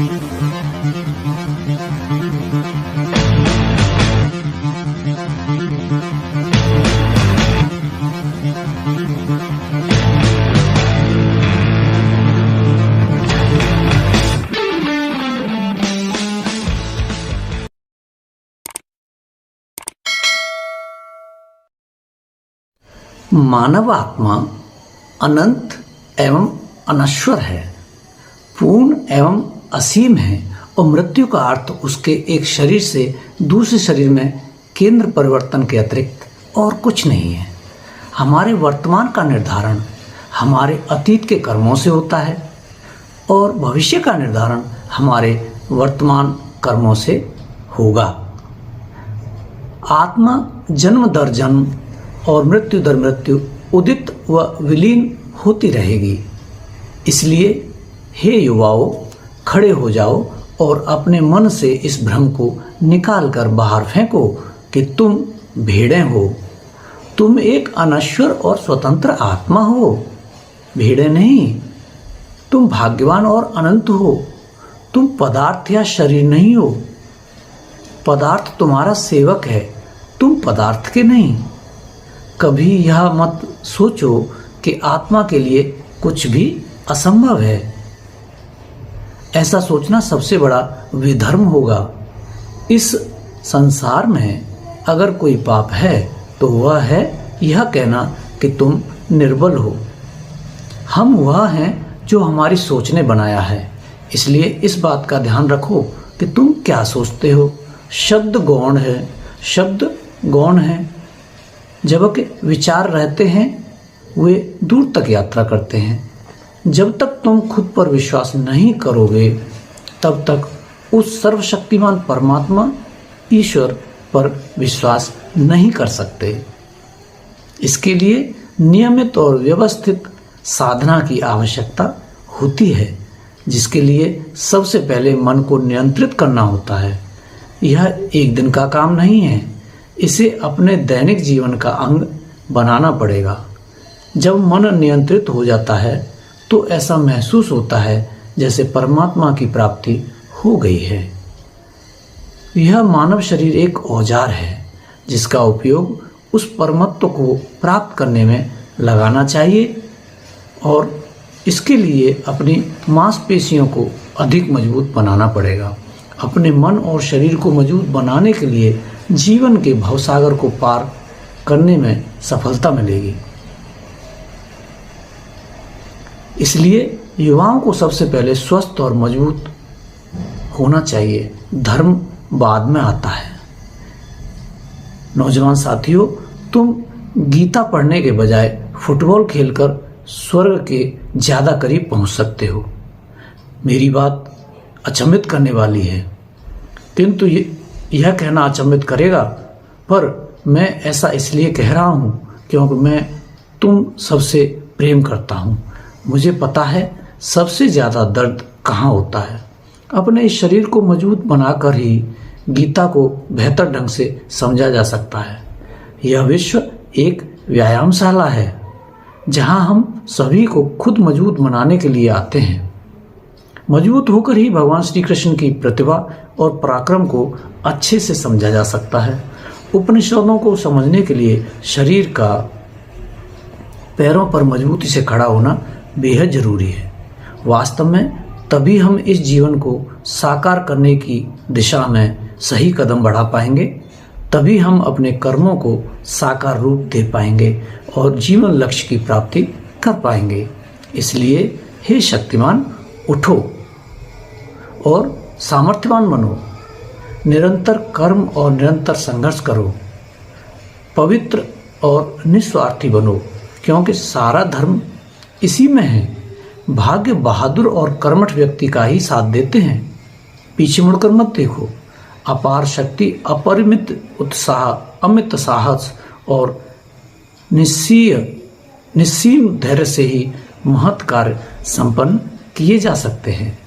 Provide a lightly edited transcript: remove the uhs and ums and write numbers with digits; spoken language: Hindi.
मानव आत्मा अनंत एवं अनश्वर है, पूर्ण एवं असीम है और मृत्यु का अर्थ उसके एक शरीर से दूसरे शरीर में केंद्र परिवर्तन के अतिरिक्त और कुछ नहीं है। हमारे वर्तमान का निर्धारण हमारे अतीत के कर्मों से होता है और भविष्य का निर्धारण हमारे वर्तमान कर्मों से होगा। आत्मा जन्म दर जन्म और मृत्यु दर मृत्यु उदित व विलीन होती रहेगी। इसलिए हे युवाओं, खड़े हो जाओ और अपने मन से इस भ्रम को निकाल कर बाहर फेंको कि तुम भेड़ें हो। तुम एक अनश्वर और स्वतंत्र आत्मा हो, भेड़ें नहीं। तुम भाग्यवान और अनंत हो। तुम पदार्थ या शरीर नहीं हो। पदार्थ तुम्हारा सेवक है, तुम पदार्थ के नहीं। कभी यह मत सोचो कि आत्मा के लिए कुछ भी असंभव है। ऐसा सोचना सबसे बड़ा विधर्म होगा। इस संसार में अगर कोई पाप है तो वह है यह कहना कि तुम निर्बल हो। हम वह हैं जो हमारी सोच ने बनाया है। इसलिए इस बात का ध्यान रखो कि तुम क्या सोचते हो। शब्द गौण है, शब्द गौण है। जबकि विचार रहते हैं वे दूर तक यात्रा करते हैं। जब तक तुम खुद पर विश्वास नहीं करोगे तब तक उस सर्वशक्तिमान परमात्मा ईश्वर पर विश्वास नहीं कर सकते। इसके लिए नियमित और व्यवस्थित साधना की आवश्यकता होती है, जिसके लिए सबसे पहले मन को नियंत्रित करना होता है। यह एक दिन का काम नहीं है, इसे अपने दैनिक जीवन का अंग बनाना पड़ेगा। जब मन नियंत्रित हो जाता है तो ऐसा महसूस होता है जैसे परमात्मा की प्राप्ति हो गई है। यह मानव शरीर एक औजार है जिसका उपयोग उस परमत्व को प्राप्त करने में लगाना चाहिए और इसके लिए अपनी मांसपेशियों को अधिक मजबूत बनाना पड़ेगा। अपने मन और शरीर को मजबूत बनाने के लिए जीवन के भवसागर को पार करने में सफलता मिलेगी। इसलिए युवाओं को सबसे पहले स्वस्थ और मजबूत होना चाहिए। धर्म बाद में आता है। नौजवान साथियों, तुम गीता पढ़ने के बजाय फुटबॉल खेलकर स्वर्ग के ज्यादा करीब पहुंच सकते हो। मेरी बात अचंभित करने वाली है, किंतु यह कहना अचंभित करेगा, पर मैं ऐसा इसलिए कह रहा हूं क्योंकि मैं तुम सबसे प्रेम करता हूं। मुझे पता है सबसे ज़्यादा दर्द कहाँ होता है। अपने इस शरीर को मजबूत बनाकर ही गीता को बेहतर ढंग से समझा जा सकता है। यह विश्व एक व्यायामशाला है जहां हम सभी को खुद मजबूत बनाने के लिए आते हैं। मजबूत होकर ही भगवान श्री कृष्ण की प्रतिभा और पराक्रम को अच्छे से समझा जा सकता है। उपनिषदों को समझने के लिए शरीर का पैरों पर मजबूती से खड़ा होना बेहद जरूरी है। वास्तव में तभी हम इस जीवन को साकार करने की दिशा में सही कदम बढ़ा पाएंगे। तभी हम अपने कर्मों को साकार रूप दे पाएंगे और जीवन लक्ष्य की प्राप्ति कर पाएंगे। इसलिए हे शक्तिमान, उठो और सामर्थ्यवान बनो। निरंतर कर्म और निरंतर संघर्ष करो। पवित्र और निस्वार्थी बनो, क्योंकि सारा धर्म इसी में है। भाग्य बहादुर और कर्मठ व्यक्ति का ही साथ देते हैं। पीछे मुड़कर मत देखो। अपार शक्ति, अपरिमित उत्साह, अमित साहस और निस्सीम धैर्य से ही महत् कार्य संपन्न किए जा सकते हैं।